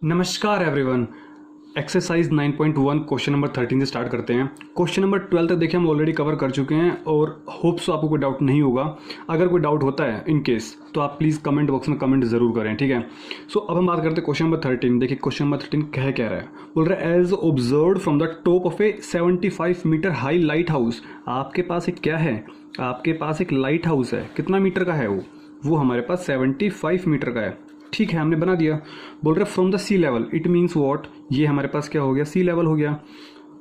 नमस्कार everyone. Exercise 9.1 question number 13 से start करते हैं। क्वेश्चन नंबर 12 तक देखिए हम ऑलरेडी कवर कर चुके हैं और होप सो आपको कोई डाउट नहीं होगा। अगर कोई डाउट होता है इन केस तो आप प्लीज़ कमेंट बॉक्स में कमेंट जरूर करें, ठीक है। सो अब हम बात करते हैं क्वेश्चन नंबर 13। देखिए क्वेश्चन नंबर 13 कह रहा है, बोल रहा है as observed from the top of a 75 metre high lighthouse. आपके पास एक क्या है, आपके पास एक लाइट हाउस है। कितना मीटर का है वो हमारे पास 75 मीटर का है, ठीक है, हमने बना दिया। बोल रहे from the sea level, it means what, ये हमारे पास क्या हो गया, सी लेवल हो गया।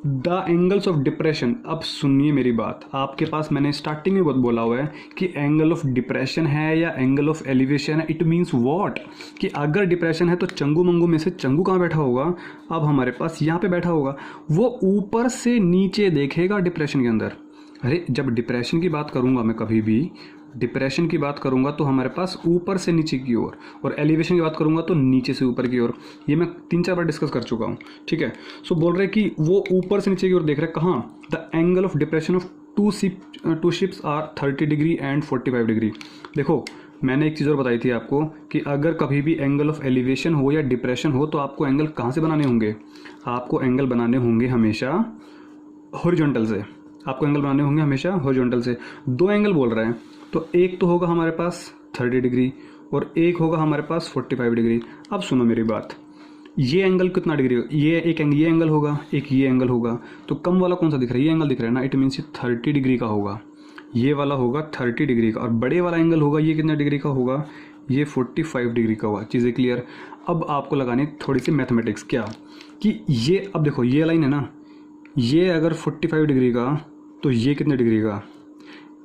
द एंगल्स ऑफ डिप्रेशन, अब सुनिए मेरी बात, आपके पास मैंने स्टार्टिंग में बहुत बोला हुआ है कि एंगल ऑफ डिप्रेशन है या एंगल ऑफ एलिवेशन है। इट मीन्स व्हाट, कि अगर डिप्रेशन है तो चंगू मंगू में से चंगू कहाँ बैठा होगा, अब हमारे पास यहाँ पे बैठा होगा। वो ऊपर से नीचे देखेगा डिप्रेशन के अंदर। अरे जब डिप्रेशन की बात करूँगा मैं, कभी भी डिप्रेशन की बात करूंगा तो हमारे पास ऊपर से नीचे की ओर, और एलिवेशन की बात करूंगा तो नीचे से ऊपर की ओर। ये मैं 3-4 बार डिस्कस कर चुका हूँ, ठीक है। सो बोल रहे कि वो ऊपर से नीचे की ओर देख रहे हैं। कहाँ, the angle of depression of two ships are 30 degree and 45 degree. देखो मैंने एक चीज़ और बताई थी आपको कि अगर कभी भी एंगल ऑफ एलिवेशन हो या डिप्रेशन हो तो आपको एंगल कहाँ से बनाने होंगे, आपको एंगल बनाने होंगे हमेशा हॉरिजॉन्टल से। आपको एंगल बनाने होंगे हमेशा हॉरिजॉन्टल से। दो एंगल बोल रहे हैं तो एक तो होगा हमारे पास 30 डिग्री और एक होगा हमारे पास 45 डिग्री। अब सुनो मेरी बात, ये एंगल कितना डिग्री, ये एंगल होगा, एक ये एंगल होगा, तो कम वाला कौन सा दिख रहा है, ये एंगल दिख रहा है ना। इट मीन्स ये 30 डिग्री का होगा, ये वाला होगा 30 डिग्री का, और बड़े वाला एंगल होगा ये कितना डिग्री का होगा, ये 45 डिग्री का होगा। चीज़ें क्लियर। अब आपको लगानी थोड़ी सी मैथमेटिक्स, क्या कि ये, अब देखो ये लाइन है ना, ये अगर 45 डिग्री का तो ये कितने डिग्री का,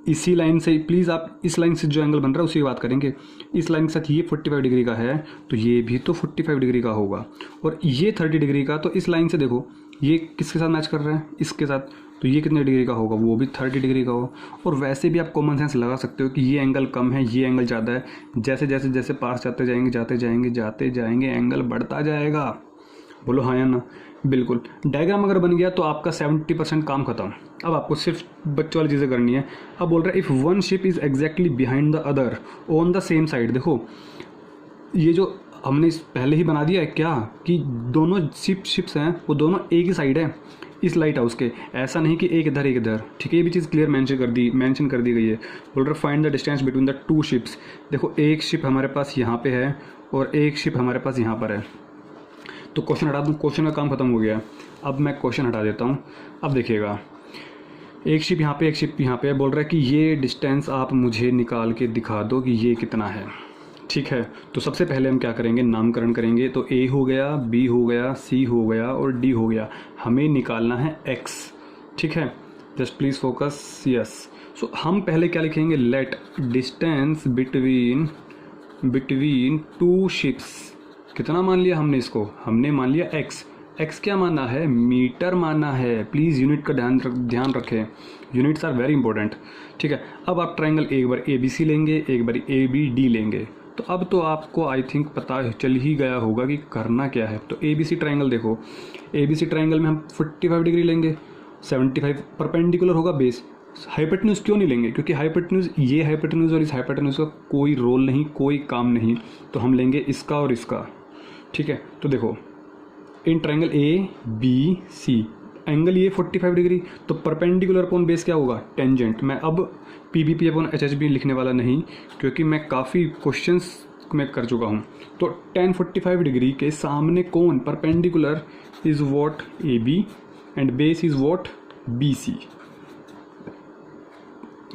इसी लाइन से प्लीज़ आप इस लाइन से जो एंगल बन रहा है उसी की बात करेंगे। इस लाइन के साथ ये 45 डिग्री का है तो ये भी तो 45 डिग्री का होगा, और ये 30 डिग्री का, तो इस लाइन से देखो ये किसके साथ मैच कर रहा है, इसके साथ, तो ये कितने डिग्री का होगा, वो भी 30 डिग्री का हो। और वैसे भी आप कॉमन सेंस लगा सकते हो कि ये एंगल कम है, ये एंगल ज़्यादा है। जैसे जैसे जैसे पास जाते जाएंगे एंगल बढ़ता जाएगा। बोलो हाँ या ना। बिल्कुल। डायग्राम अगर बन गया तो आपका 70% काम खत्म। अब आपको सिर्फ बच्चों वाली चीज़ें करनी है। अब बोल रहा है if one ship is exactly behind the other on the same side. देखो ये जो हमने पहले ही बना दिया है क्या, कि दोनों शिप्स हैं वो दोनों एक ही साइड है इस लाइट हाउस के, ऐसा नहीं कि एक इधर एक इधर, ठीक है। ये भी चीज़ क्लियर मेंशन कर दी गई है। बोल रहा है find the distance between the two ships. देखो एक शिप हमारे पास यहाँ पे है और एक शिप हमारे पास यहाँ पर है, तो क्वेश्चन हटा दूँ, क्वेश्चन का काम खत्म हो गया। अब मैं क्वेश्चन हटा देता हूँ। अब देखिएगा एक शिप यहाँ पे एक शिप यहाँ पे, बोल रहा है कि ये डिस्टेंस आप मुझे निकाल के दिखा दो कि ये कितना है, ठीक है। तो सबसे पहले हम क्या करेंगे, नामकरण करेंगे। तो ए हो गया, बी हो गया, सी हो गया और डी हो गया। हमें निकालना है एक्स, ठीक है। Just please focus, yes. So हम पहले क्या लिखेंगे, let distance between two ships, कितना मान लिया हमने इसको, हमने मान लिया एक्स। एक्स क्या माना है, मीटर माना है। प्लीज़ यूनिट का ध्यान रखें, यूनिट्स आर वेरी इंपॉर्टेंट, ठीक है। अब आप ट्रायंगल एक बार ए बी सी लेंगे, एक बार ए बी डी लेंगे। तो अब तो आपको आई थिंक पता चल ही गया होगा कि करना क्या है। तो ए बी सी ट्रायंगल देखो, ए बी सी ट्रायंगल में हम 45 डिग्री लेंगे, 75 परपेंडिकुलर होगा बेस। हाइपोटेन्यूज क्यों नहीं लेंगे, क्योंकि हाइपोटेन्यूज, ये हाइपोटेन्यूज और इस हाइपोटेन्यूज का कोई रोल नहीं, कोई काम नहीं। तो हम लेंगे इसका और इसका, ठीक है। तो देखो in triangle A B C angle ये 45 डिग्री, तो परपेंडिकुलर अपॉन बेस क्या होगा, टेंजेंट। मैं अब P B P upon H H B लिखने वाला नहीं, क्योंकि मैं काफ़ी क्वेश्चंस में कर चुका हूँ। तो tan 45 डिग्री के सामने कौन, perpendicular is what A B and base is what B C.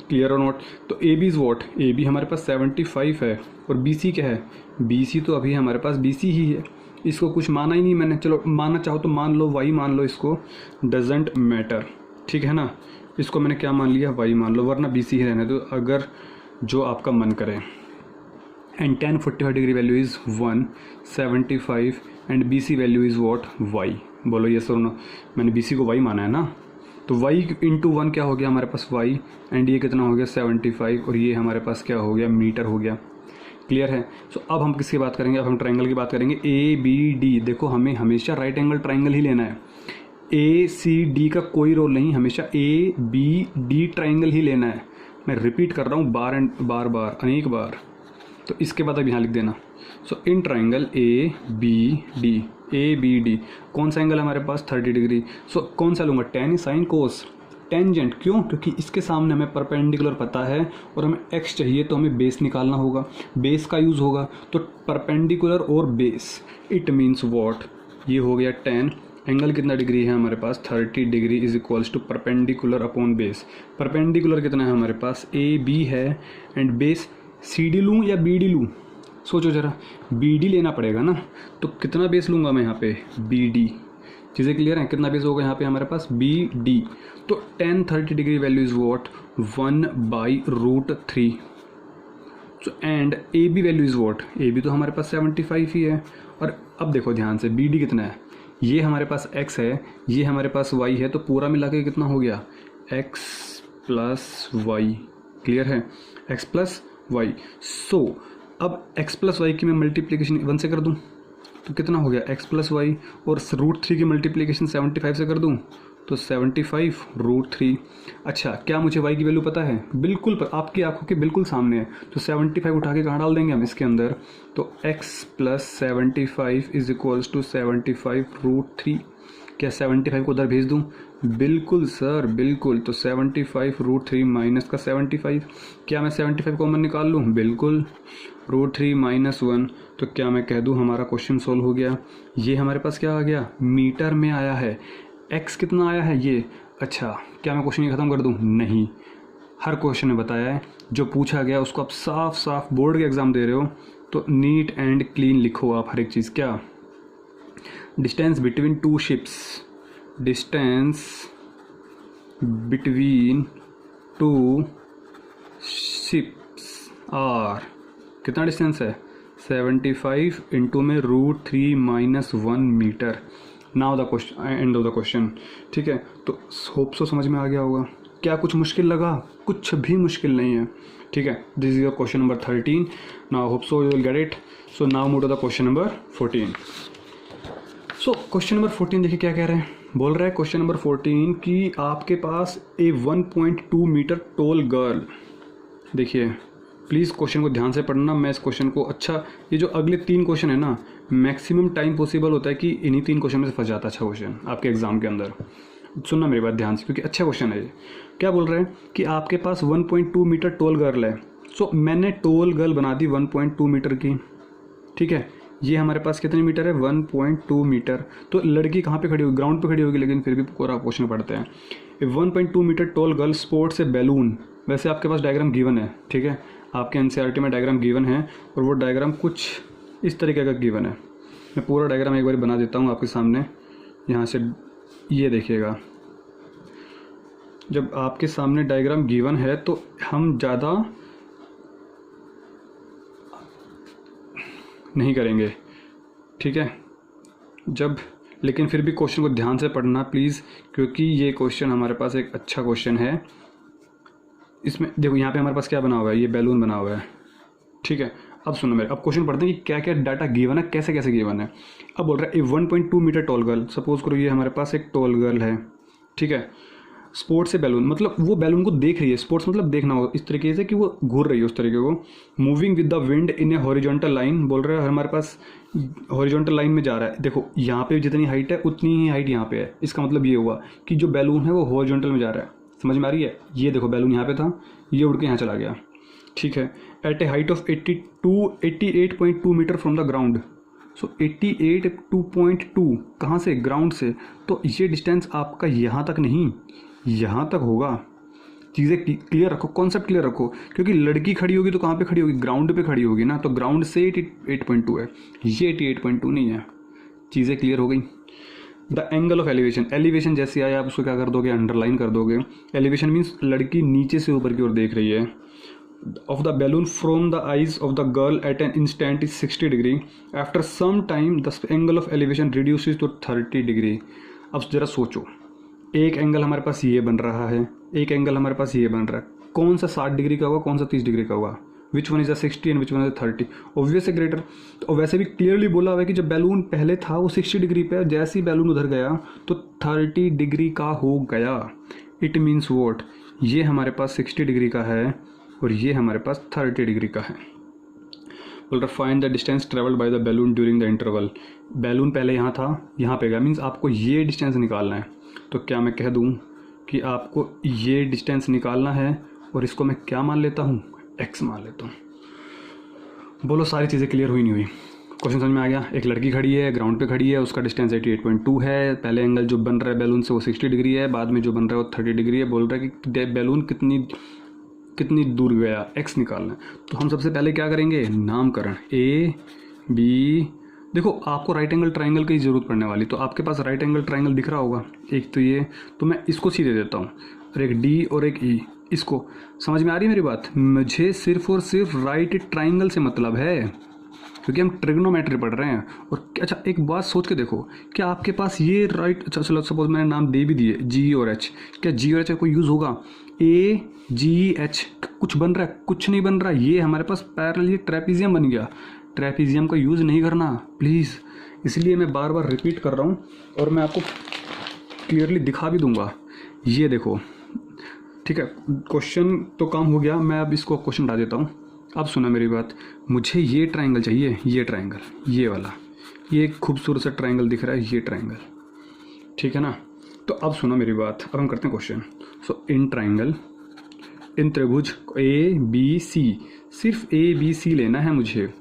Clear और नॉट। तो A B is what, A B हमारे पास 75 है और बी सी क्या है, बी सी तो अभी हमारे पास बी सी ही है। इसको कुछ माना ही नहीं मैंने, चलो मानना चाहो तो मान लो, वाई मान लो, इसको डजेंट मैटर, ठीक है ना। इसको मैंने क्या मान लिया, वाई मान लो, वरना बी सी ही रहने दो अगर जो आपका मन करे। And tan 45 degree value is 175 and B C value is what, Y. बोलो ये सर नो, मैंने बी सी को वाई माना है ना। तो y इंटू 1 क्या हो गया हमारे पास, y, एंड ये कितना हो गया 75, और ये हमारे पास क्या हो गया, मीटर हो गया। क्लियर है। सो अब हम किसकी बात करेंगे, अब हम ट्रायंगल की बात करेंगे, ए बी डी। देखो हमें हमेशा राइट एंगल ट्रायंगल ही लेना है, ए सी डी का कोई रोल नहीं, हमेशा ए बी डी ट्रायंगल ही लेना है। मैं रिपीट कर रहा हूँ बार अनेक बार। तो इसके बाद अब यहाँ लिख देना। So in triangle A B D कौन सा एंगल है हमारे पास 30 डिग्री। सो कौन सा लूँगा, टेन साइन कोस टेंजेंट, क्यों, क्योंकि इसके सामने हमें परपेंडिकुलर पता है और हमें एक्स चाहिए तो हमें बेस निकालना होगा, बेस का यूज़ होगा। तो परपेंडिकुलर और बेस, इट मीन्स वॉट, ये हो गया 10, एंगल कितना डिग्री है हमारे पास 30 degree is equals to perpendicular upon base. Perpendicular कितना है हमारे पास ए बी है एंड बेस सी डी लूँ या बी डी लूँ, सोचो ज़रा, बी डी लेना पड़ेगा ना, तो कितना बेस लूँगा मैं यहाँ पे बी डी। चीज़ें क्लियर हैं, कितना बेस होगा यहाँ पे हमारे पास बी डी। तो 10 30 degree value is what 1/√3। So and A B value is what, A B तो हमारे पास 75 ही है। और अब देखो ध्यान से बी डी कितना है, ये हमारे पास x है, ये हमारे पास y है, तो पूरा मिला के कितना हो गया x प्लस वाई। क्लियर है, x प्लस वाई। सो अब x प्लस वाई की मैं मल्टीप्लीकेशन 1 से कर दूं तो कितना हो गया x प्लस वाई, और √3 की मल्टीप्लीकेशन 75 से कर दूं तो 75√3। अच्छा, क्या मुझे y की वैल्यू पता है, बिल्कुल आपकी आंखों के बिल्कुल सामने है। तो 75 उठा के कहाँ डाल देंगे हम इसके अंदर, तो x plus 75 is equals to 75√3। क्या 75 को उधर भेज दूँ, बिल्कुल सर बिल्कुल। तो 75√3 माइनस का 75, क्या मैं 75 कॉमन निकाल लूँ, बिल्कुल। √3 माइनस 1, तो क्या मैं कह दूँ हमारा क्वेश्चन सोल्व हो गया। ये हमारे पास क्या आ गया, मीटर में आया है। x कितना आया है ये, अच्छा क्या मैं क्वेश्चन ही ख़त्म कर दूँ, नहीं, हर क्वेश्चन में बताया है जो पूछा गया उसको आप साफ साफ बोर्ड के एग्ज़ाम दे रहे हो तो नीट एंड क्लीन लिखो आप हर एक चीज़। क्या, distance between two ships, distance between two ships are, कितना डिस्टेंस है 75 इंटू में √3 minus 1 metre. Now the question, end of the question. ठीक है, तो होप सो समझ में आ गया होगा। क्या कुछ मुश्किल लगा, कुछ भी मुश्किल नहीं है। ठीक है, this is your question number 13। Now hope so you will get it. So now move to the question number 14। So question number 14 देखिए क्या कह रहे हैं, बोल रहा है क्वेश्चन नंबर 14 कि आपके पास ए 1.2 मीटर टोल गर्ल। देखिए प्लीज़ क्वेश्चन को ध्यान से पढ़ना, मैं इस क्वेश्चन को, अच्छा ये जो अगले 3 क्वेश्चन है ना, मैक्सिमम टाइम पॉसिबल होता है कि इन्हीं 3 क्वेश्चन में से फंस जाता है अच्छा क्वेश्चन आपके एग्जाम के अंदर। सुनना मेरी बात ध्यान से, क्योंकि अच्छा क्वेश्चन है ये। क्या बोल रहे हैं कि आपके पास 1.2 मीटर टोल गर्ल है। सो मैंने टोल गर्ल बना दी 1.2 मीटर की। ठीक है, ये हमारे पास कितने मीटर है 1.2 मीटर। तो लड़की कहाँ पे खड़ी होगी, ग्राउंड पे खड़ी होगी, लेकिन फिर भी पूरा क्वेश्चन पढ़ते हैं। 1.2 मीटर टोल गर्ल स्पोर्ट्स ए बैलून। वैसे आपके पास डायग्राम गिवन है, ठीक है, आपके एनसीईआरटी में डायग्राम गिवन है और वो डायग्राम कुछ इस तरीके का गिवन है। मैं पूरा डायग्राम एक बार बना देता हूँ आपके सामने। यहाँ से ये देखिएगा, जब आपके सामने डायग्राम गिवन है तो हम ज़्यादा नहीं करेंगे, ठीक है, जब, लेकिन फिर भी क्वेश्चन को ध्यान से पढ़ना प्लीज़, क्योंकि ये क्वेश्चन हमारे पास एक अच्छा क्वेश्चन है। इसमें देखो यहाँ पे हमारे पास क्या बना हुआ है, ये बैलून बना हुआ है। ठीक है, अब सुनो मेरे, अब क्वेश्चन पढ़ते हैं कि क्या क्या डाटा गिवन है, कैसे कैसे गिवन है। अब बोल रहा है 1.2 मीटर टॉल गर्ल, सपोज करो ये हमारे पास एक टॉल गर्ल है। ठीक है, स्पोर्ट्स से बैलून, मतलब वो बैलून को देख रही है, स्पोर्ट्स मतलब देखना हो इस तरीके से कि वो घूर रही है उस तरीके को। Moving with the wind in A horizontal line, बोल रहा है हमारे पास हॉरिजॉन्टल लाइन में जा रहा है। देखो यहाँ पे जितनी हाइट है उतनी ही हाइट यहाँ पे है, इसका मतलब ये हुआ कि जो बैलून है वो हॉरिजॉन्टल में जा रहा है। समझ में आ रही है, ये देखो बैलून यहाँ पे था, ये उड़ के यहाँ चला गया। ठीक है, at a height of 88.2 metre from the ground. So 88.2 कहाँ से, ग्राउंड से। तो ये डिस्टेंस आपका यहाँ तक नहीं, यहाँ तक होगा। चीज़ें क्लियर रखो, कॉन्सेप्ट क्लियर रखो, क्योंकि लड़की खड़ी होगी तो कहाँ पे खड़ी होगी, ग्राउंड पे खड़ी होगी ना, तो ग्राउंड से 88.2 है, ये 88.2 नहीं है। चीज़ें क्लियर हो गई। The angle of elevation, elevation जैसे आया आप उसको क्या कर दोगे, अंडरलाइन कर दोगे। एलिवेशन मीन्स लड़की नीचे से ऊपर की ओर देख रही है। of the balloon from the eyes of the girl at an instant is 60 degree. After some time the angle of elevation reduces to 30 degree. अब जरा सोचो, एक एंगल हमारे पास ये बन रहा है, एक एंगल हमारे पास ये बन रहा है, कौन सा 60 डिग्री का होगा, कौन सा 30 डिग्री का होगा, which one is the 60 and which one is the 30, obvious है ग्रेटर। तो वैसे भी क्लियरली बोला हुआ है कि जब बैलून पहले था वो 60 डिग्री पे, जैसे ही बैलून उधर गया तो 30 डिग्री का हो गया। इट मीन्स वॉट, ये हमारे पास 60 डिग्री का है और ये हमारे पास 30 डिग्री का है। बोल रहा find the distance travelled by the balloon during the interval. Balloon पहले यहाँ था, यहाँ पे गया, मीन्स आपको ये डिस्टेंस निकालना है। तो क्या मैं कह दूँ कि आपको ये डिस्टेंस निकालना है और इसको मैं क्या मान लेता हूँ, x मान लेता हूँ। बोलो सारी चीज़ें क्लियर हुई नहीं हुई? क्वेश्चन समझ में आ गया? एक लड़की खड़ी है, ग्राउंड पे खड़ी है, उसका डिस्टेंस 88.2 है। पहले एंगल जो बन रहा है बैलून से वो 60 डिग्री है, बाद में जो बन रहा है वो 30 डिग्री है। बोल रहा है कि बैलून कितनी दूर गया, x निकालना है। तो हम सबसे पहले क्या करेंगे, नामकरण A B। देखो आपको राइट एंगल ट्राइंगल की ज़रूरत पड़ने वाली, तो आपके पास राइट एंगल ट्राइंगल दिख रहा होगा एक, तो ये तो मैं इसको सी दे देता हूँ, और एक D और एक E। इसको समझ में आ रही है मेरी बात? मुझे सिर्फ और सिर्फ राइट ट्राइंगल से मतलब है, क्योंकि हम ट्रिग्नोमेट्री पढ़ रहे हैं। और अच्छा एक बात सोच के देखो, क्या आपके पास ये राइट, अच्छा चलो सपोज मैंने नाम दे भी दिए G और H, क्या G और H का कोई यूज़ होगा? A G H कुछ बन रहा है? कुछ नहीं बन रहा। ये हमारे पास पैरेलल, ये ट्रेपीजियम बन गया। ट्रेपीजियम का यूज़ नहीं करना प्लीज़, इसलिए मैं बार बार रिपीट कर रहा हूँ और मैं आपको क्लियरली दिखा भी दूंगा। ये देखो, ठीक है, क्वेश्चन तो काम हो गया, मैं अब इसको क्वेश्चन हटा देता हूँ। अब सुना मेरी बात, मुझे ये ट्राइंगल चाहिए, ये ट्राइंगल, ये वाला, ये एक खूबसूरत सा ट्राइंगल दिख रहा है, ये ट्राइंगल, ठीक है ना? तो अब सुनो मेरी बात, अब हम करते हैं क्वेश्चन। सो इन ट्राइंगल, इन त्रिभुज ABC, सिर्फ ABC लेना है मुझे।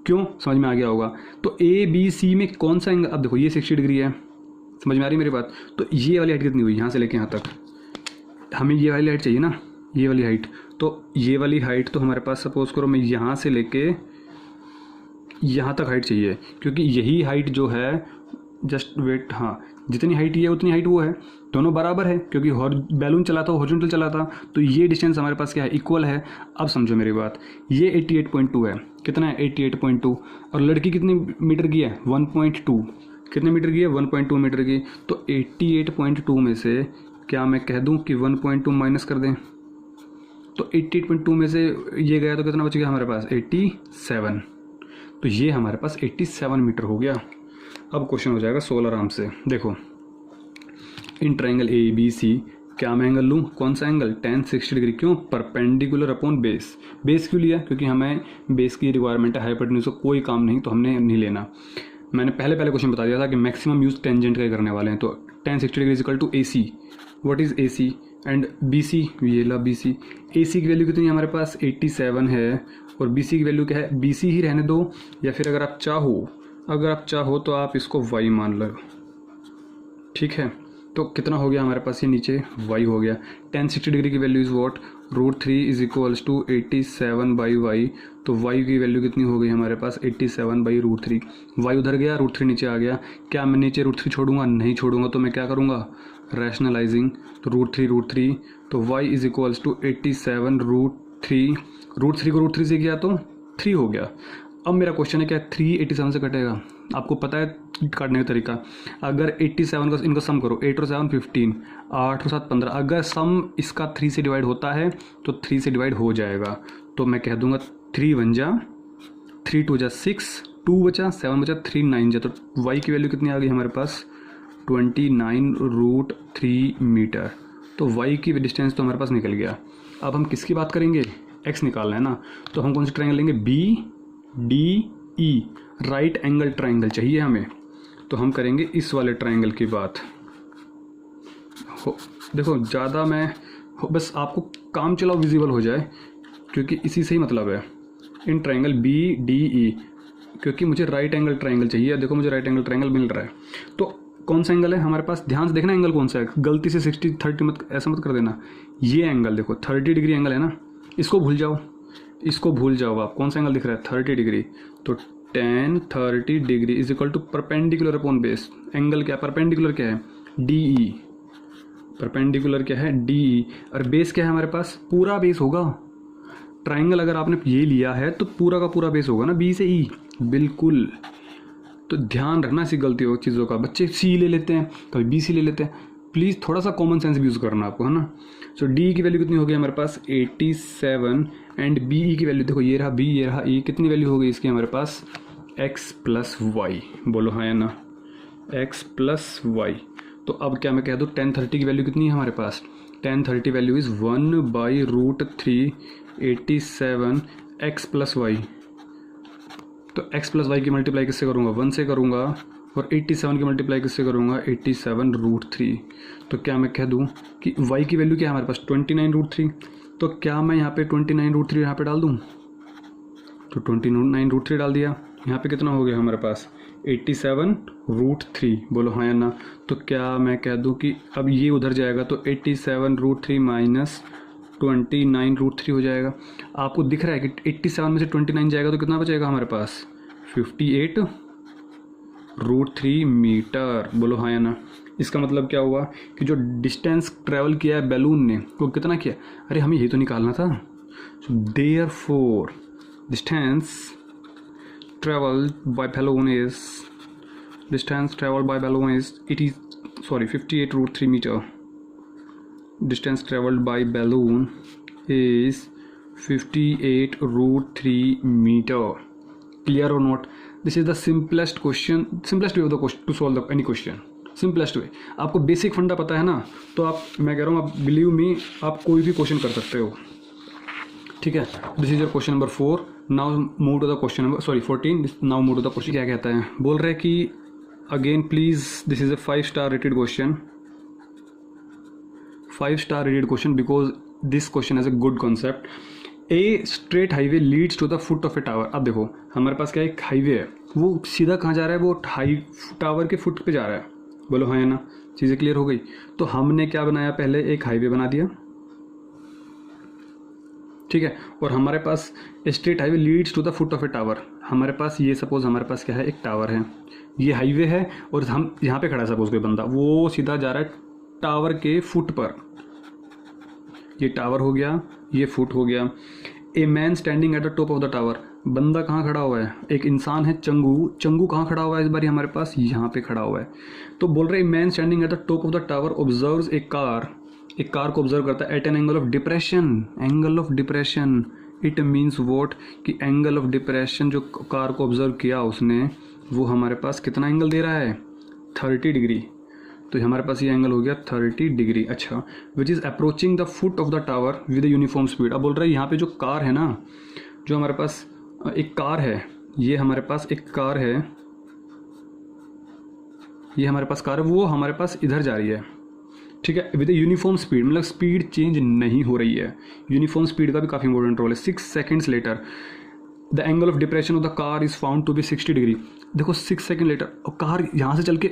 क्यों? समझ में आ गया होगा। तो ABC में कौन सा एंगल, अब देखो ये 60 डिग्री है, समझ में आ रही मेरी बात? तो ये वाली हाइट कितनी हुई, यहाँ से लेके यहाँ तक, हमें ये वाली हाइट चाहिए ना, ये वाली हाइट। तो ये वाली हाइट तो हमारे पास सपोज करो मैं यहाँ से लेके यहाँ तक हाइट चाहिए, क्योंकि यही हाइट जो है, जस्ट वेट, हाँ जितनी हाइट ये उतनी हाइट वो है, दोनों बराबर है, क्योंकि बैलून चला था, हॉरिजॉन्टल चला था, तो ये डिस्टेंस हमारे पास क्या है, इक्वल है। अब समझो मेरी बात, ये 88.2 है, कितना है 88.2, और लड़की कितनी मीटर की है 1.2, कितने मीटर की है 1.2 मीटर की। तो 88.2 में से क्या मैं कह दूं कि 1.2 माइनस कर दें, तो 88.2 में से ये गया तो कितना बच गया हमारे पास 87, तो ये हमारे पास 87 मीटर हो गया। अब क्वेश्चन हो जाएगा 16 आराम से। देखो इन ट्राइंगल ABC क्या मैं एंगल लूँ, कौन सा एंगल, tan 60 डिग्री। क्यों? Perpendicular upon base. बेस क्यों लिया? क्योंकि हमें बेस की रिक्वायरमेंट है, हाइपोटेन्यूज का कोई काम नहीं, तो हमने नहीं लेना। मैंने पहले क्वेश्चन बता दिया था कि मैक्सिमम यूज टेंजेंट का ही करने वाले हैं। तो tan 60 degree equal to AC, what is AC and BC, ये ला BC। AC की वैल्यू कितनी है हमारे पास 87 है, और BC की वैल्यू क्या है, BC ही रहने दो, या फिर अगर आप चाहो तो आप इसको y मान लो, ठीक है। तो कितना हो गया हमारे पास, ये नीचे y हो गया। tan 60 डिग्री की value is what, √3 is equals to 87/y। तो y की वैल्यू कितनी हो गई हमारे पास 87/√3। y उधर गया, √3 नीचे आ गया। क्या मैं नीचे √3 छोड़ूंगा? नहीं छोड़ूंगा। तो मैं क्या करूँगा, रैशनलाइजिंग, तो √3, तो y इज इक्वल्स टू 87√3। √3 को √3 से किया तो 3 हो गया। अब मेरा क्वेश्चन है क्या 3 87 से कटेगा? आपको पता है काटने का तरीका। अगर 87 का इनका सम करो, 8 और 7 15, 8 और 7 15, अगर सम इसका 3 से डिवाइड होता है तो 3 से डिवाइड हो जाएगा। तो मैं कह दूंगा 3 1 जा, 3 2 जा 6, 2 बचा, 7 बचा, 3 9 जा। तो y की वैल्यू कितनी आ गई हमारे पास 29√3 मीटर। तो y की डिस्टेंस तो हमारे पास निकल गया। अब हम किसकी बात करेंगे, x निकालना है ना। तो हम कौन सी ट्रायंगल लेंगे, BDE, राइट एंगल ट्रायंगल चाहिए हमें। तो हम करेंगे इस वाले ट्रायंगल की बात। देखो ज़्यादा बस आपको काम चलाओ विजिबल हो जाए, क्योंकि इसी से ही मतलब है। इन ट्रायंगल BDE, क्योंकि मुझे राइट एंगल ट्रायंगल चाहिए। देखो मुझे राइट एंगल ट्रायंगल मिल रहा है। तो कौन सा एंगल है हमारे पास, ध्यान से देखना एंगल कौन सा है, गलती से 60 30 मत ऐसा मत कर देना। ये एंगल देखो 30 डिग्री एंगल है ना, इसको भूल जाओ आप। कौन सा एंगल दिख रहा है 30 डिग्री। तो tan 30 degree is equal to perpendicular upon base. Angle क्या, परपेंडिकुलर क्या है DE, परपेंडिकुलर क्या है DE, और बेस क्या है हमारे पास, पूरा बेस होगा। ट्राइंगल अगर आपने ये लिया है तो पूरा का पूरा बेस होगा ना, B से E, बिल्कुल। तो ध्यान रखना ऐसी गलती हो चीज़ों का। बच्चे C ले लेते हैं, कभी BC ले लेते हैं। प्लीज़ थोड़ा सा कॉमन सेंस भी यूज़ करना आपको, है ना। सो D की वैल्यू कितनी हो गई हमारे पास 87, एंड BE की वैल्यू देखो, ये रहा B, ये रहा E, कितनी वैल्यू हो गई इसकी हमारे पास x + y। बोलो हाँ या ना, x + y। तो अब क्या मैं कह दूँ tan 30 की वैल्यू कितनी है हमारे पास, tan 30 value is 1/√3 87 x + y। तो x प्लस वाई की मल्टीप्लाई किससे करूँगा, 1 से करूँगा, और 87 की मल्टीप्लाई किससे करूँगा, 87√3। तो क्या मैं कह दूँ कि y की वैल्यू क्या है हमारे पास, 29√3। तो क्या मैं यहाँ पे 29√3 यहाँ पे डाल दूँ, तो 29√3 डाल दिया। यहाँ पे कितना हो गया हमारे पास, 87√3। बोलो हाँ या ना। तो क्या मैं कह दूँ कि अब ये उधर जाएगा तो 87√3 माइनस 29√3 हो जाएगा। आपको दिख रहा है कि 87 में से 29 जाएगा तो कितना बचेगा हमारे पास, 58√3 मीटर। बोलो हाँ या ना। इसका मतलब क्या हुआ कि जो डिस्टेंस ट्रैवल किया है बैलून ने वो कितना किया, अरे हमें यही तो निकालना था। Therefore distance traveled by balloon is 58√3 meter. Distance traveled by balloon is 58√3 meter. Clear or not? This is the simplest way of the question to solve any question. Simplest way. आपको बेसिक फंडा पता है ना, तो आप, मैं कह रहा हूँ, आप बिलीव मी, आप कोई भी क्वेश्चन कर सकते हो। ठीक है, this is your question number 4। Now move to the question number 14। Now move to the question. क्या कहता है, बोल रहे हैं कि again please, this is a 5 star rated question, 5 star rated question because this question has a good concept. A straight highway leads to the foot of a tower. अब देखो हमारे पास क्या एक हाईवे है, वो सीधा कहाँ जा रहा है, वो टावर के फुट पे जा रहा है। बोलो हाँ या ना। चीज़ें क्लियर हो गई। तो हमने क्या बनाया, पहले एक हाईवे बना दिया, ठीक है, और हमारे पास straight highway leads to the foot of a tower. हमारे पास ये सपोज हमारे पास क्या है, एक टावर है, ये हाईवे है, और हम यहाँ पे खड़ा है सपोज कोई बंदा, वो सीधा जा रहा है टावर के फुट पर। ये टावर हो गया, ये फुट हो गया। A man standing at the top of the tower. बंदा कहाँ खड़ा हुआ है, एक इंसान है, चंगू कहाँ खड़ा हुआ है इस बार हमारे पास, यहाँ पे खड़ा हुआ है। तो बोल रहे man standing at the top of the tower observes a car. एक कार को ऑब्जर्व करता है at an angle of depression. Angle of depression, it means what, कि एंगल ऑफ डिप्रेशन जो कार को ऑब्जर्व किया उसने, वो हमारे पास कितना एंगल दे रहा है, 30 डिग्री। तो हमारे पास ये एंगल हो गया 30 डिग्री। अच्छा, which is approaching the foot of the tower with uniform speed. अब बोल रहा है यहाँ पे जो कार है ना, जो हमारे पास एक कार है, ये हमारे पास एक कार है, ये हमारे पास कार है, वो हमारे पास इधर जा रही है, ठीक है, विद यूनिफॉर्म स्पीड, मतलब स्पीड चेंज नहीं हो रही है। यूनिफॉर्म स्पीड का भी काफ़ी इंपॉर्टेंट रोल है। 6 seconds later the angle of depression of the car is found to be 60 degree. देखो 6 सेकेंड लेटर, और कार यहाँ से चल के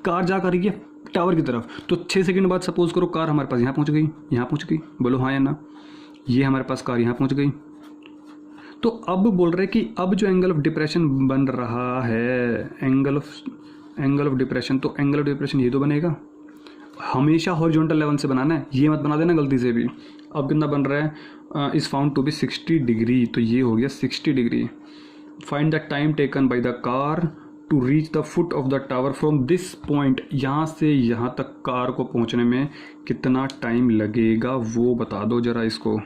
कार जा कर रही है टावर की तरफ, तो 6 सेकेंड बाद सपोज करो कार हमारे पास यहाँ पहुँच गई, यहाँ पहुँच गई। बोलो हाँ या ना। ये हमारे पास कार यहाँ पहुँच गई। तो अब बोल रहे कि अब जो एंगल ऑफ डिप्रेशन बन रहा है, एंगल ऑफ डिप्रेशन, तो एंगल ऑफ डिप्रेशन ये तो बनेगा, हमेशा हॉरिजॉन्टल लेवल से बनाना है, ये मत बना देना गलती से भी। अब कितना बन रहा है, is found to be 60 degree, तो ये हो गया 60 degree. Find the time taken by the car to reach the foot of the tower from this point. यहाँ से यहाँ तक कार को पहुँचने में कितना टाइम लगेगा वो बता दो ज़रा इसको,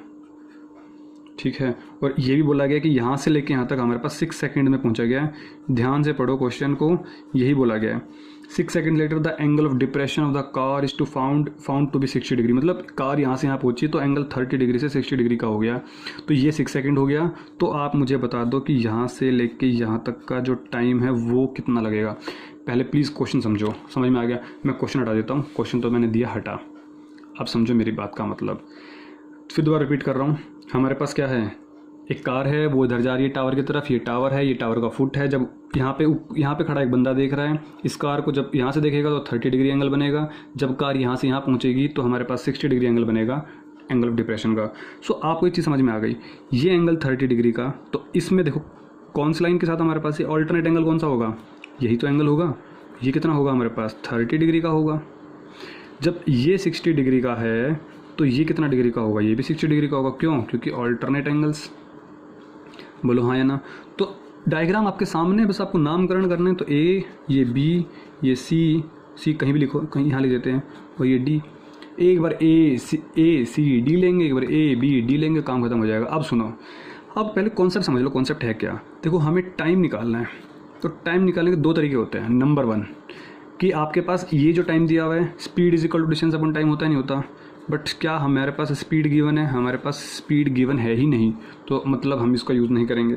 ठीक है। और ये भी बोला गया कि यहाँ से लेके यहाँ तक हमारे पास 6 सेकेंड में पहुँचा गया है। ध्यान से पढ़ो क्वेश्चन को, यही बोला गया है। 6 second later the angle of depression of the car is to found to be 60 degree, मतलब कार यहाँ से यहाँ पहुँची तो एंगल 30 डिग्री से 60 डिग्री का हो गया, तो ये 6 सेकेंड हो गया। तो आप मुझे बता दो कि यहाँ से लेके यहाँ तक का जो टाइम है वो कितना लगेगा। पहले प्लीज़ क्वेश्चन समझो, समझ में आ गया। मैं क्वेश्चन हटा देता हूँ, क्वेश्चन तो मैंने दिया हटा, अब समझो मेरी बात का मतलब। फिर दोबारा रिपीट कर रहा हूँ, हमारे पास क्या है, एक कार है, वो इधर जा रही है टावर की तरफ, ये टावर है, ये टावर का फुट है। जब यहाँ पे खड़ा एक बंदा देख रहा है, इस कार को जब यहाँ से देखेगा तो 30 डिग्री एंगल बनेगा। जब कार यहाँ से यहाँ पहुँचेगी तो हमारे पास 60 डिग्री एंगल बनेगा, एंगल ऑफ डिप्रेशन का। सो आपको एक चीज़ समझ में आ गई, ये एंगल 30 डिग्री का, तो इसमें देखो कौन सी लाइन के साथ हमारे पास ये ऑल्टरनेट एंगल कौन सा होगा, यही तो एंगल होगा। ये कितना होगा हमारे पास, 30 डिग्री का होगा। जब ये 60 डिग्री का है तो ये कितना डिग्री का होगा, ये भी 60 डिग्री का होगा। क्यों, क्योंकि ऑल्टरनेट एंगल्स। बोलो हाँ या ना। तो डायग्राम आपके सामने, बस आपको नामकरण करना है। तो ए, ये बी, ये सी कहीं भी लिखो, कहीं यहाँ लिख देते हैं, और ये डी। एक बार ए सी डी लेंगे, एक बार ए बी डी लेंगे, काम खत्म हो जाएगा। अब सुनो, अब पहले कॉन्सेप्ट समझ लो, कॉन्सेप्ट है क्या। देखो हमें टाइम निकालना है, तो टाइम निकालने के 2 तरीके होते हैं। नंबर 1 कि आपके पास ये जो टाइम दिया हुआ है, speed is equal to distance upon time होता है, नहीं होता। बट क्या हमारे पास स्पीड गिवन है, हमारे पास स्पीड गिवन है ही नहीं, तो मतलब हम इसका यूज़ नहीं करेंगे।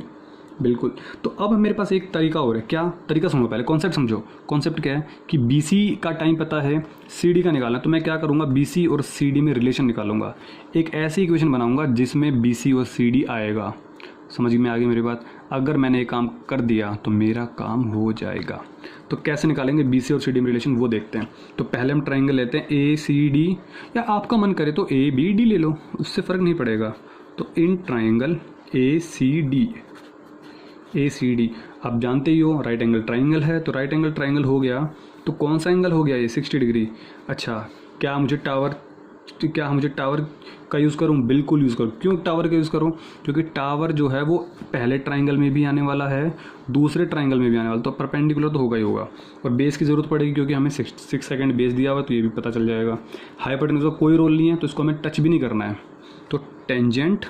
बिल्कुल। तो अब मेरे पास एक तरीका और है। क्या तरीका? सुनो पहले, कॉन्सेप्ट समझो। कॉन्सेप्ट क्या है कि BC का टाइम पता है, CD का निकालना है, तो मैं क्या करूँगा, BC और CD में रिलेशन निकालूंगा। एक ऐसी इक्वेशन बनाऊंगा जिसमें BC और CD आएगा। समझ में आ गई मेरी बात? अगर मैंने ये काम कर दिया तो मेरा काम हो जाएगा। तो कैसे निकालेंगे BC और CD में रिलेशन, वो देखते हैं। तो पहले हम ट्राइंगल लेते हैं ACD, या आपका मन करे तो ABD ले लो, उससे फ़र्क नहीं पड़ेगा। तो इन ट्राइंगल ACD आप जानते ही हो राइट एंगल ट्राइंगल है, तो राइट एंगल ट्राइंगल हो गया। तो कौन सा एंगल हो गया ये? 60 डिग्री। अच्छा, क्या मुझे टावर का यूज़ करूँ? बिल्कुल यूज़ करूँ। क्यों टावर का यूज़ करूँ? क्योंकि टावर जो है वो पहले ट्राइंगल में भी आने वाला है, दूसरे ट्राइंगल में भी आने वाला, तो परपेंडिकुलर तो होगा ही होगा। और बेस की ज़रूरत पड़ेगी क्योंकि हमें 6 सेकंड बेस दिया हुआ, तो ये भी पता चल जाएगा। हाइपोटेन्यूज का कोई रोल नहीं है, तो इसको हमें टच भी नहीं करना है। तो टेंजेंट,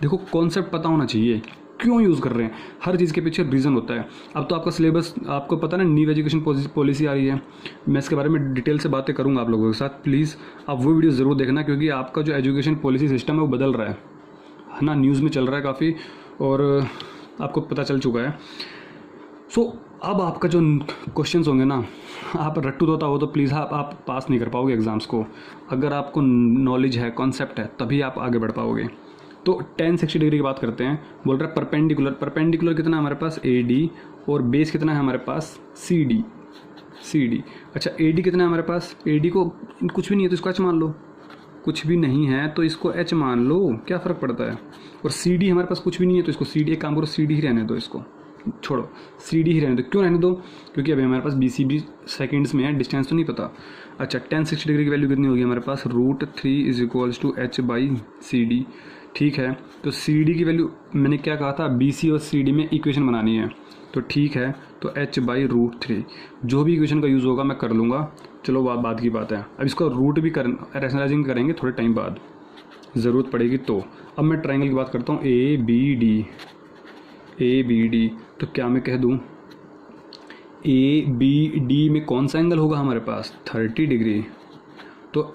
देखो कॉन्सेप्ट पता होना चाहिए क्यों यूज़ कर रहे हैं, हर चीज़ के पीछे रीज़न होता है। अब तो आपका सिलेबस आपको पता ना, न्यू एजुकेशन पॉलिसी आ रही है, मैं इसके बारे में डिटेल से बातें करूंगा आप लोगों के साथ। प्लीज़ आप वो वीडियो ज़रूर देखना, क्योंकि आपका जो एजुकेशन पॉलिसी सिस्टम है वो बदल रहा है ना, न्यूज़ में चल रहा है काफ़ी, और आपको पता चल चुका है। सो अब आपका जो क्वेश्चंस होंगे ना, आप रट्टू तोता हो तो प्लीज़ आप पास नहीं कर पाओगे एग्ज़ाम्स को। अगर आपको नॉलेज है, कॉन्सेप्ट है, तभी आप आगे बढ़ पाओगे। तो 1060 डिग्री की बात करते हैं। बोल रहा है परपेंडिकुलर कितना है हमारे पास? AD, और बेस कितना है हमारे पास? CD। अच्छा, AD कितना है हमारे पास? AD को कुछ भी नहीं है तो इसको H मान लो, कुछ भी नहीं है तो इसको H मान लो, क्या फ़र्क पड़ता है। और CD हमारे पास कुछ भी नहीं है तो इसको CD, एक काम करो CD ही रहने दो, इसको छोड़ो, CD ही रहने दो। क्यों रहने दो? क्योंकि अभी हमारे पास BC भी सेकेंड्स में है, डिस्टेंस तो नहीं पता। अच्छा, 1060 डिग्री की वैल्यू कितनी होगी हमारे पास? √3 = H/CD। ठीक है, तो CD की वैल्यू मैंने क्या कहा था, BC और CD में इक्वेशन बनानी है, तो ठीक है, तो H/√3 जो भी इक्वेशन का यूज़ होगा मैं कर लूँगा। चलो बाद की बात है। अब इसका रूट भी रैशनलाइजिंग करेंगे थोड़े टाइम बाद, ज़रूरत पड़ेगी तो। अब मैं ट्राइंगल की बात करता हूँ, ABD। तो क्या मैं कह दूँ, ABD में कौन सा एंगल होगा हमारे पास? 30 डिग्री। तो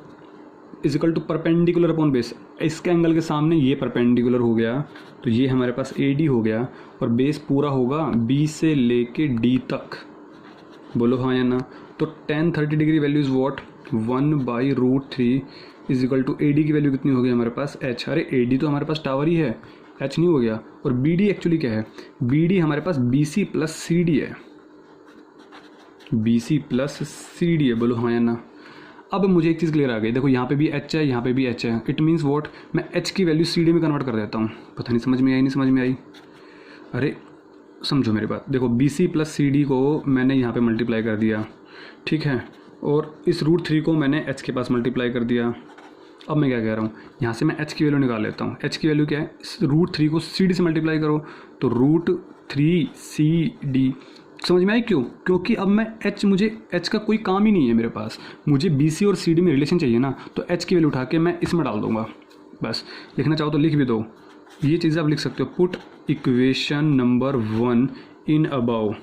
is equal to perpendicular upon base, इसके एंगल के सामने ये परपेंडिकुलर हो गया, तो ये हमारे पास AD हो गया, और बेस पूरा होगा B से लेके D तक। बोलो हाँ या ना? तो 1030 degree value is what? 1/√3 is equal to AD की वैल्यू कितनी हो गई हमारे पास? H। अरे AD तो हमारे पास टावर ही है, H नहीं हो गया। और BD एक्चुअली क्या है? BD हमारे पास BC + CD है, BC + CD है। बोलो हाँ या ना? अब मुझे एक चीज़ क्लियर आ गई। देखो यहाँ पे भी H है, यहाँ पे भी H है, इट मीन्स वॉट, मैं H की वैल्यू CD में कन्वर्ट कर देता हूँ। पता नहीं समझ में आई, नहीं समझ में आई? अरे समझो मेरी बात, देखो BC + CD को मैंने यहाँ पे मल्टीप्लाई कर दिया, ठीक है, और इस √3 को मैंने H के पास मल्टीप्लाई कर दिया। अब मैं क्या कह रहा हूँ, यहाँ से मैं H की वैल्यू निकाल लेता हूँ। H की वैल्यू क्या है? √3 को CD से मल्टीप्लाई करो, तो √3CD। समझ में आई क्यों? क्योंकि अब मैं मुझे H का कोई काम ही नहीं है मेरे पास, मुझे BC और CD में रिलेशन चाहिए ना, तो H की वैल्यू उठा के मैं इसमें डाल दूंगा। बस, लिखना चाहो तो लिख भी दो, ये चीज़ आप लिख सकते हो। Put equation number 1 in above.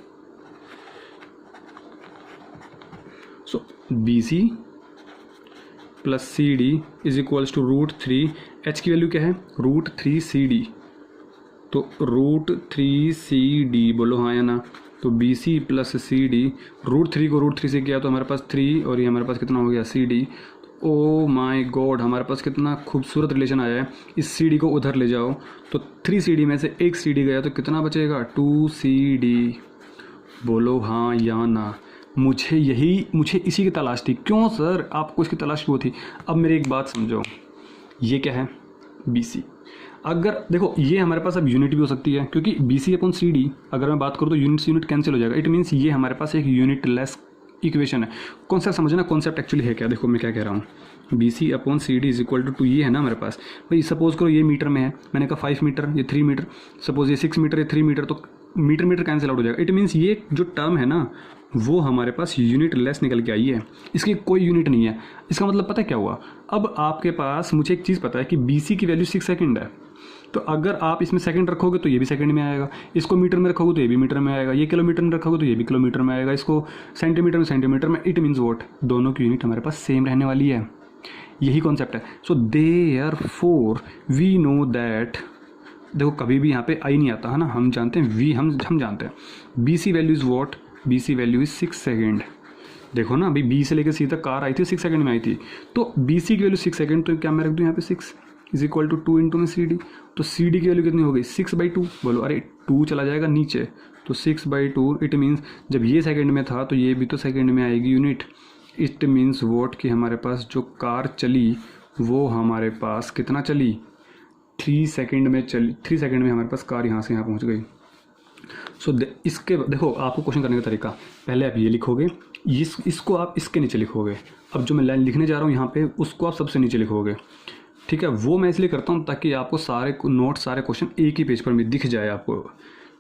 So BC + CD = √3, H की वैल्यू क्या है? √3CD। तो √3CD, बोलो हाँ या ना? तो BC + CD, √3 को √3 से किया तो हमारे पास 3, और ये हमारे पास कितना हो गया? CD। ओ माय गॉड, हमारे पास कितना खूबसूरत रिलेशन आया है। इस CD को उधर ले जाओ, तो 3CD में से एक CD गया तो कितना बचेगा? 2CD। बोलो हाँ या ना? मुझे इसी की तलाश थी। क्यों सर, आपको इसकी तलाश क्यों थी? अब मेरी एक बात समझो, ये क्या है? BC। अगर देखो ये हमारे पास अब यूनिट भी हो सकती है, क्योंकि BC/CD अगर मैं बात करूँ तो यूनिट कैंसिल हो जाएगा। इट मीन्स ये हमारे पास एक यूनिट लेस इक्वेशन है। कॉन्सेप्ट समझना, कॉन्सेप्ट एक्चुअली है क्या? देखो मैं क्या कह रहा हूँ, BC/CD = ये है ना हमारे पास। भाई सपोज करो ये मीटर में है, मैंने कहा 5 मीटर, ये 3 मीटर, सपोज ये 6 मीटर, ये 3 मीटर, तो मीटर कैंसिल आउट हो जाएगा। इट मीन्स ये जो टर्म है ना, वो हमारे पास यूनिट लेस निकल के आई है, इसकी कोई यूनिट नहीं है। इसका मतलब पता है क्या हुआ? अब आपके पास, मुझे एक चीज़ पता है कि BC की वैल्यू 6 सेकंड है, तो अगर आप इसमें सेकंड रखोगे तो ये भी सेकंड में आएगा, इसको मीटर में रखोगे तो ये भी मीटर में आएगा, ये किलोमीटर में रखोगे तो ये भी किलोमीटर में आएगा, इसको सेंटीमीटर में। इट मीन्स वॉट, दोनों की यूनिट हमारे पास सेम रहने वाली है। यही कॉन्सेप्ट है। So therefore we know that देखो कभी भी यहाँ पे आई नहीं आता है ना, हम जानते हैं वी, हम जानते हैं B C value is what, B C value is 6 second. देखो ना अभी बी से लेकर सी तक कार आई थी 6 सेकंड में आई थी, तो बी सी की वैल्यू 6 सेकंड, तो क्या मैं रख दूँ यहाँ पे 6 इज इक्वल टू 2 इंटू में सी डी। तो सी डी की वैल्यू कितनी हो गई 6/2। बोलो अरे 2 चला जाएगा नीचे, तो 6/2 इट मीन्स जब ये सेकंड में था तो ये भी तो सेकंड में आएगी यूनिट। इट मीन्स वॉट कि हमारे पास जो कार चली वो हमारे पास कितना चली, 3 सेकंड में चली। 3 सेकंड में हमारे पास कार यहाँ से यहाँ पहुँच गई। सो इसके देखो आपको क्वेश्चन करने का तरीका, पहले आप ये लिखोगे, इसको आप इसके नीचे लिखोगे। अब जो मैं लाइन लिखने जा रहा हूँ यहाँ पे उसको आप सबसे नीचे लिखोगे, ठीक है। वो मैं इसलिए करता हूँ ताकि आपको सारे नोट, सारे क्वेश्चन एक ही पेज पर भी दिख जाए आपको,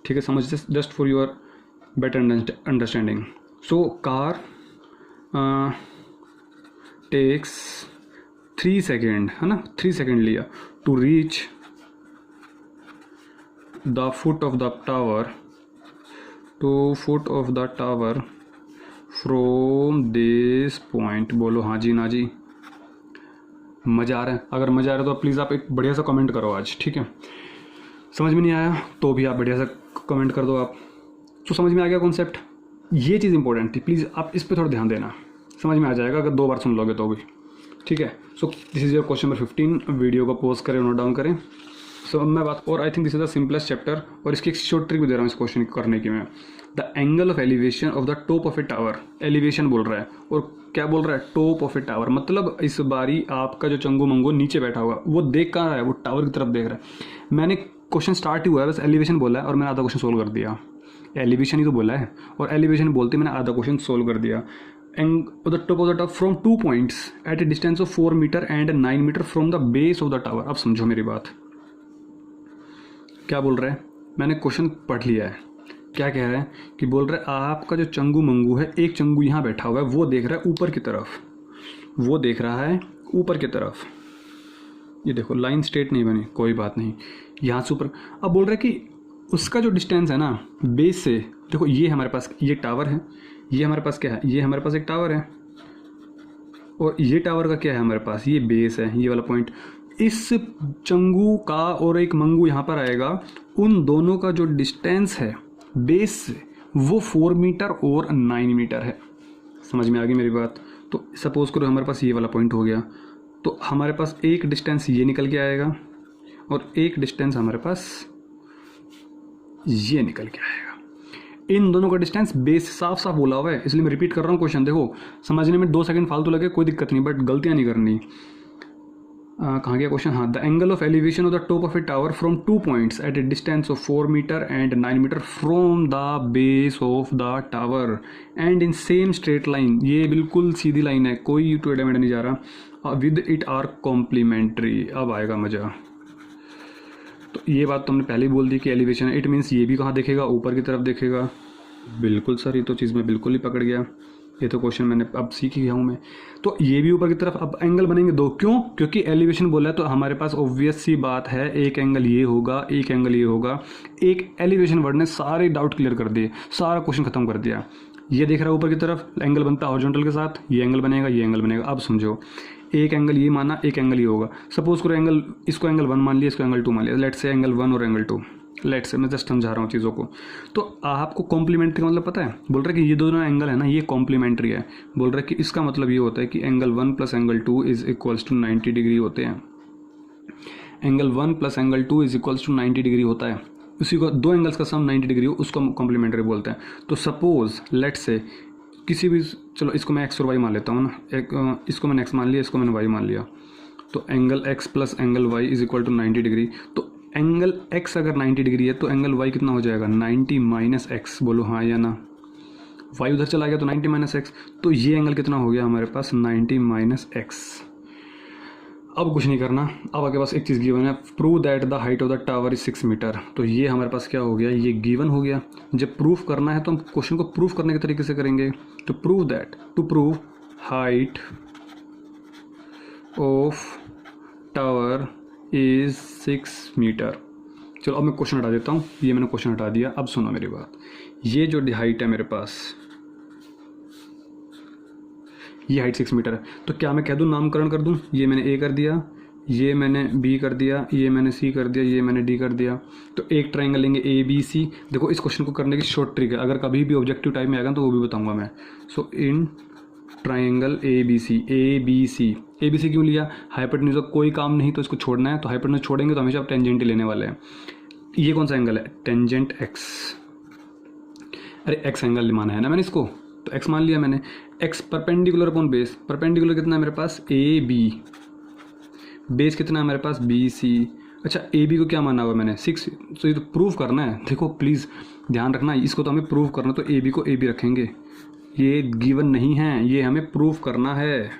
ठीक है। समझ, just for your better understanding. So car takes 3 second, है ना, 3 सेकेंड लिया to reach the foot of the tower, to foot of the tower from this point. बोलो हाँ जी ना जी, मज़ा आ रहा है? अगर मज़ा आ रहा है तो प्लीज़ आप एक बढ़िया सा कमेंट करो आज, ठीक है। समझ में नहीं आया तो भी आप बढ़िया सा कमेंट कर दो आप। तो समझ में आ गया कॉन्सेप्ट, ये चीज़ इंपॉर्टेंट थी, प्लीज़ आप इस पर थोड़ा ध्यान देना, समझ में आ जाएगा अगर 2 बार सुन लोगे तो भी, ठीक है। So this is your question number 15। Video को पॉज करें, नोट डाउन करें। सो मैं बात, और I think this is the simplest chapter, और इसकी एक शॉर्ट ट्रिक भी दे रहा हूँ इस क्वेश्चन करने की मैं। The angle of elevation of the top of a tower, elevation बोल रहा है और क्या बोल रहा है, टॉप ऑफ ए टावर, मतलब इस बारी आपका जो चंगू मंगू नीचे बैठा होगा वो देख कहाँ रहा है, वो टावर की तरफ देख रहा है। मैंने क्वेश्चन स्टार्ट ही हुआ है, बस एलिवेशन बोला है और मैंने आधा क्वेश्चन सोल्व कर दिया। एलिवेशन ही तो बोला है और एलिवेशन बोलते मैंने आधा क्वेश्चन सोल्व कर दिया। And the top of the tower from 2 points at a distance of 4 metre and 9 metre from the base of the tower. अब समझो मेरी बात, क्या बोल रहा है, मैंने क्वेश्चन पढ़ लिया है, क्या कह रहा है कि बोल रहा है आपका जो चंगू मंगू है, एक चंगू यहाँ बैठा हुआ है, वो देख रहा है ऊपर की तरफ, वो देख रहा है ऊपर की तरफ। ये देखो लाइन स्ट्रेट नहीं बनी, कोई बात नहीं, यहाँ से ऊपर। अब बोल रहा है कि उसका जो डिस्टेंस है ना बेस से, देखो ये हमारे पास ये टावर है, ये हमारे पास क्या है, ये हमारे पास एक टावर है, और ये टावर का क्या है हमारे पास, ये बेस है, ये वाला पॉइंट। इस चंगू का और एक मंगू यहाँ पर आएगा, उन दोनों का जो डिस्टेंस है बेस से वो 4 मीटर और 9 मीटर है। समझ में आ गई मेरी बात? तो सपोज करो हमारे पास ये वाला पॉइंट हो गया, तो हमारे पास एक डिस्टेंस ये निकल के आएगा और एक डिस्टेंस हमारे पास ये निकल के आएगा। इन दोनों का डिस्टेंस बेस साफ साफ बोला हुआ है, इसलिए मैं रिपीट कर रहा हूँ क्वेश्चन। देखो समझने में 2 सेकंड फालतू लगे कोई दिक्कत नहीं, बट गलतियाँ नहीं करनी। कहाँ गया क्वेश्चन? हाँ, the angle of elevation of the top of a tower from 2 points at a distance of 4 metre and 9 metre from the base of the tower and in same straight line. ये बिल्कुल सीधी line है, कोई to एडा मेडा नहीं जा रहा। With it are complementary. अब आएगा मजा। तो ये बात तो हमने पहले ही बोल दी कि एलिवेशन है, इट मीन्स ये भी कहाँ देखेगा, ऊपर की तरफ देखेगा। बिल्कुल सर, ये तो चीज़ मैं बिल्कुल ही पकड़ गया, ये तो क्वेश्चन मैंने अब सीख ही गया हूँ मैं। तो ये भी ऊपर की तरफ। अब एंगल बनेंगे 2, क्यों? क्योंकि एलिवेशन बोला है तो हमारे पास ऑब्वियस सी बात है, एक एंगल ये होगा, एक एंगल ये होगा। एक एलिवेशन वर्ड ने सारे डाउट क्लियर कर दिए, सारा क्वेश्चन खत्म कर दिया। ये देख रहा है ऊपर की तरफ, एंगल बनता है हॉरिजॉन्टल के साथ, ये एंगल बनेगा, ये एंगल बनेगा। अब समझो, एक एंगल ये माना, एक एंगल ये होगा। सपोज करो एंगल, इसको एंगल 1 मान लिया, इसको एंगल 2 मान लिया। लेट्स से एंगल 1 और एंगल 2, लेट्स से, मैं जस्ट समझा रहा हूँ चीज़ों को। तो आपको कॉम्प्लीमेंट्री का मतलब पता है? बोल रहा है कि ये दोनों एंगल है ना, ये कॉम्प्लीमेंट्री है। बोल रहा है कि इसका मतलब ये होता है कि angle 1 plus angle 2 is equals to 90 degree होते हैं। Angle 1 plus angle 2 is equals to 90 degree होता है। उसी को 2 एंगल्स का सम 90 डिग्री हो, उसको कॉम्प्लीमेंट्री बोलते हैं। तो सपोज लेट्स से किसी भी, चलो इसको मैं एक्स और वाई मान लेता हूँ ना, इसको मैंने एक्स मान लिया, इसको मैंने वाई मान लिया। तो angle x plus angle y is equal to 90 degree. तो एंगल एक्स अगर 90 डिग्री है तो एंगल वाई कितना हो जाएगा? 90 माइनस एक्स। बोलो हाँ या ना? वाई उधर चला गया तो 90 माइनस एक्स। तो ये एंगल कितना हो गया हमारे पास? 90 माइनस एक्स। अब कुछ नहीं करना, अब आपके पास एक चीज़ गिवन है, prove that the height of the tower is 6 metre. तो ये हमारे पास क्या हो गया? ये गिवन हो गया। जब प्रूफ करना है तो हम क्वेश्चन को प्रूफ करने के तरीके से करेंगे। तो prove that, to prove height of tower is 6 metre. चलो अब मैं क्वेश्चन हटा देता हूँ, ये मैंने क्वेश्चन हटा दिया। अब सुनो मेरी बात, ये जो हाइट है मेरे पास, ये हाइट 6 मीटर है। तो क्या मैं कह दूँ, नामकरण कर दूँ? ये मैंने ए कर दिया, ये मैंने बी कर दिया, ये मैंने सी कर दिया, ये मैंने डी कर दिया। तो एक ट्राइंगल लेंगे ए बी सी। देखो इस क्वेश्चन को करने की शॉर्ट ट्रिक है, अगर कभी भी ऑब्जेक्टिव टाइप में आएगा तो वो भी बताऊंगा मैं। So in triangle A B C, A B C, A B C क्यों लिया? हाइपोटेन्यूज का कोई काम नहीं तो इसको छोड़ना है, तो हाइपोटेन्यूज छोड़ेंगे तो हमेशा आप टेंजेंट ही लेने वाले हैं। ये कौन सा एंगल है? Tangent x. अरे एक्स एंगल माना है ना मैंने इसको, तो एक्स मान लिया मैंने। X perpendicular upon base, perpendicular कितना है मेरे पास? A B. बेस कितना है मेरे पास? B C. अच्छा ए बी को क्या माना हुआ मैंने? 6। तो ये तो प्रूव करना है। देखो प्लीज़ ध्यान रखना, इसको तो हमें प्रूव करना, तो ए बी को ए बी रखेंगे। ये गिवन नहीं है, ये हमें प्रूव करना है।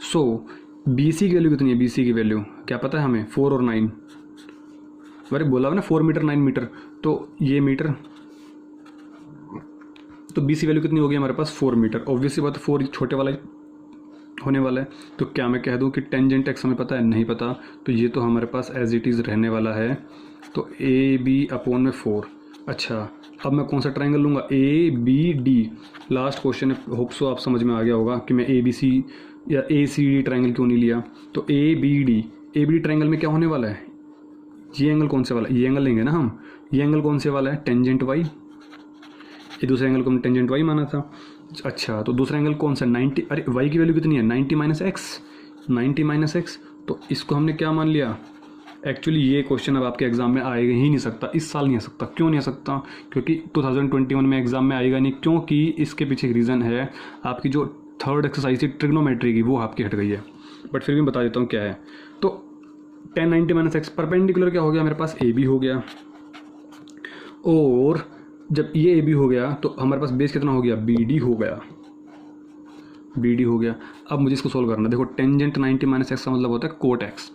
सो बी सी की वैल्यू कितनी है? बी सी की वैल्यू क्या पता है हमें? 4 और 9। अरे बोला ना 4 मीटर 9 मीटर, तो ये मीटर, तो बी सी वैल्यू कितनी होगी हमारे पास? 4 मीटर। ऑब्वियसली बात 4 छोटे वाला होने वाला है, तो क्या मैं कह दूं कि टेंजेंट एक्स हमें पता है? नहीं पता, तो ये तो हमारे पास एज इट इज़ रहने वाला है। तो ए बी अपॉन में 4। अच्छा अब मैं कौन सा ट्राइंगल लूँगा? A B D. Last question है, होप सो आप समझ में आ गया होगा कि मैं ए बी सी या ए सी डी ट्राइंगल क्यों नहीं लिया। तो A B D, A B D triangle में क्या होने वाला है? ये एंगल कौन से वाला? ये एंगल लेंगे ना हम। ये एंगल कौन से वाला है? Tangent y. ये दूसरे एंगल को हमने टेंजेंट वाई माना था। अच्छा तो दूसरा एंगल कौन सा? 90। अरे वाई की वैल्यू कितनी है? 90 माइनस एक्स, 90 माइनस एक्स। तो इसको हमने क्या मान लिया? एक्चुअली ये क्वेश्चन अब आपके एग्जाम में आएगा ही नहीं सकता, इस साल नहीं आ सकता। क्यों नहीं आ सकता? क्योंकि 2021 में एग्जाम में आएगा नहीं, क्योंकि इसके पीछे एक रीज़न है। आपकी जो थर्ड एक्सरसाइज थी ट्रिग्नोमेट्री की, वो आपकी हट गई है, बट फिर भी बता देता हूँ क्या है। तो 10 90 माइनस एक्स परपेंडिकुलर क्या हो गया मेरे पास? ए बी हो गया। और जब ये ए बी हो गया तो हमारे पास बेस कितना हो गया? बी डी हो गया, बी डी हो गया। अब मुझे इसको सोल्व करना है। देखो टेंजेंट 90 माइनस एक्स का मतलब होता है कोट एक्स,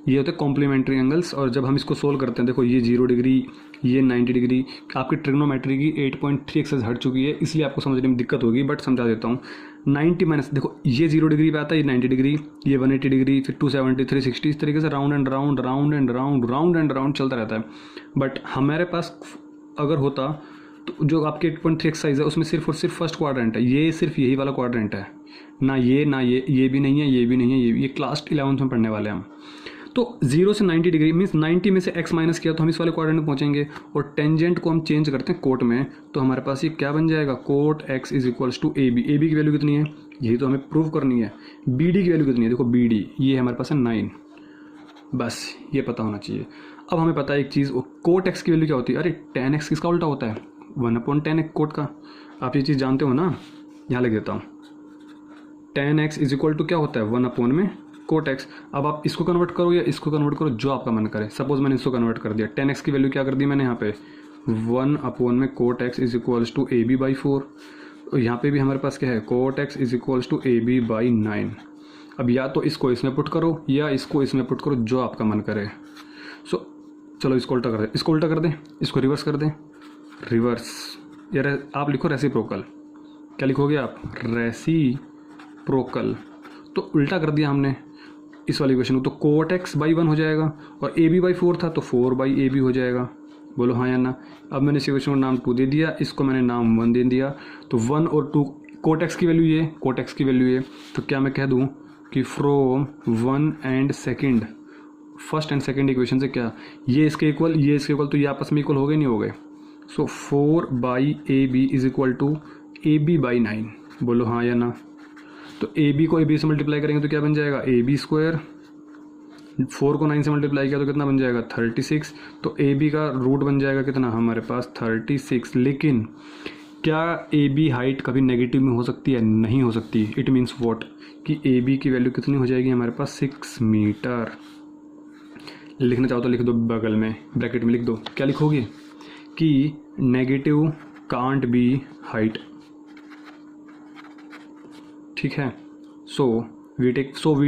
ये होते हैं कॉम्प्लीमेंट्री एंगल्स। और जब हम इसको सोल्व करते हैं, देखो ये 0 डिग्री, ये 90 डिग्री, आपकी ट्रिग्नोमेट्री की 8.3 एक्सेस हट चुकी है, इसलिए आपको समझने में दिक्कत होगी, बट समझा देता हूँ। 90 माइनस, देखो ये 0 डिग्री पे आता है, ये 90 डिग्री, ये 180 डिग्री, फिर 270, 360, इस तरीके से round and round round and round round and round चलता रहता है। बट हमारे पास अगर होता तो जो आपके 8.3 एक्सरसाइज है उसमें सिर्फ और सिर्फ फर्स्ट क्वाड्रेंट है, ये सिर्फ यही वाला क्वाड्रेंट है, ना ये ना ये भी नहीं है, ये भी नहीं है, ये क्लास 11 में पढ़ने वाले हैं हम। तो 0 से 90 डिग्री मीन्स 90 में से x माइनस किया तो हम इस वाले क्वाड्रेंट में पहुंचेंगे। और टेंजेंट को हम चेंज करते हैं कोट में, तो हमारे पास ये क्या बन जाएगा? Cot x is equals to A B. A B की वैल्यू कितनी है? यही तो हमें प्रूव करनी है। बी डी की वैल्यू कितनी है? देखो बी डी ये हमारे पास है 9, बस ये पता होना चाहिए। अब हमें पता है एक चीज़, कोट x की वैल्यू क्या होती है? अरे tan x किसका उल्टा होता है? 1/tan x कोट का। आप ये चीज़ जानते हो ना, यहाँ लिख देता हूँ। tan x is equal to क्या होता है? 1 में कोट एक्स। अब आप इसको कन्वर्ट करो या इसको कन्वर्ट करो, जो आपका मन करे। सपोज मैंने इसको कन्वर्ट कर दिया, 10x की वैल्यू क्या कर दी मैंने यहाँ पे? 1 में cot x is equals to A B by 4। यहाँ पे भी हमारे पास क्या है? Cot x is equals to A B by 9। अब या तो इसको इसमें पुट करो या इसको इसमें पुट करो, जो आपका मन करे। सो चलो इसको उल्टा कर दें, इसको उल्टा कर दें, इसको रिवर्स कर दें। रिवर्स यार आप लिखो रेसिप्रोकल। क्या लिखोगे आप? रेसिप्रोकल। तो उल्टा कर दिया हमने इस वाली इक्वेशन को, तो कोट एक्स बाई 1 हो जाएगा, और ए बी बाई 4 था तो 4 बाई ए बी हो जाएगा। बोलो हाँ या ना। अब मैंने इस इक्वेशन को नाम 2 दे दिया, इसको मैंने नाम 1 दे दिया। तो 1 और 2, कोट एक्स की वैल्यू ये, कोट एक्स की वैल्यू ये, तो क्या मैं कह दूँ कि from 1 and second, first and second equation से क्या ये इसके इक्वल, ये इसके इक्वल, तो ये आपस में इक्वल हो गए नहीं हो गए। So 4 by A B is equal to A B by 9। बोलो हाँ या ना। तो ए बी को ए बी से मल्टीप्लाई करेंगे तो क्या बन जाएगा? A B square. 4 को 9 से मल्टीप्लाई किया तो कितना बन जाएगा? 36। तो ए बी का रूट बन जाएगा कितना हमारे पास? 36। लेकिन क्या ए बी हाइट कभी नेगेटिव में हो सकती है? नहीं हो सकती। इट मीन्स वॉट कि ए बी की वैल्यू कितनी हो जाएगी हमारे पास? 6 मीटर। लिखना चाहो तो लिख दो, बगल में ब्रैकेट में लिख दो। क्या लिखोगे? कि नेगेटिव कांट बी हाइट। ठीक है। So we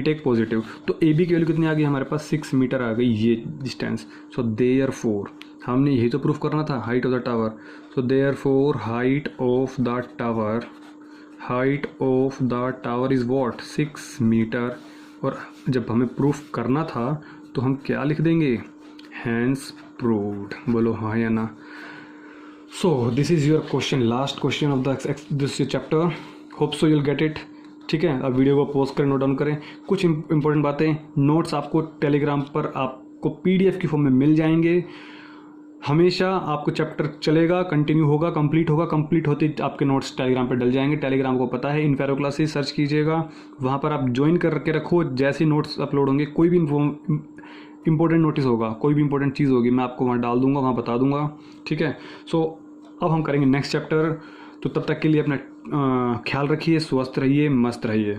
take positive. तो ए बी की वैल्यू कितनी आ गई हमारे पास? 6 मीटर आ गई ये डिस्टेंस। सो देयरफॉर हमने यही तो प्रूफ करना था, height of the tower. So therefore height of the tower is what? 6 metre. और जब हमें प्रूफ करना था तो हम क्या लिख देंगे? Hence proved. बोलो हाँ या ना। So this is your question, last question of this chapter. Hope so you'll get it. ठीक है, अब वीडियो को पॉज करें, नोट डाउन करें। कुछ इंपॉर्टेंट बातें, नोट्स आपको टेलीग्राम पर आपको PDF की फॉर्म में मिल जाएंगे। हमेशा आपको चैप्टर चलेगा, कंटिन्यू होगा, कंप्लीट होगा, कंप्लीट होते ही आपके नोट्स टेलीग्राम पे डल जाएंगे। टेलीग्राम को पता है, इन्फेरो क्लासेस सर्च कीजिएगा, वहाँ पर आप ज्वाइन करके रखो। जैसे नोट्स अपलोड होंगे, कोई भी इंपॉर्टेंट नोटिस होगा, कोई भी इंपॉर्टेंट चीज़ होगी, मैं आपको वहाँ डाल दूंगा, वहाँ बता दूंगा। ठीक है, सो अब हम करेंगे नेक्स्ट चैप्टर। तो तब तक के लिए अपना ख्याल रखिए, स्वस्थ रहिए, मस्त रहिए।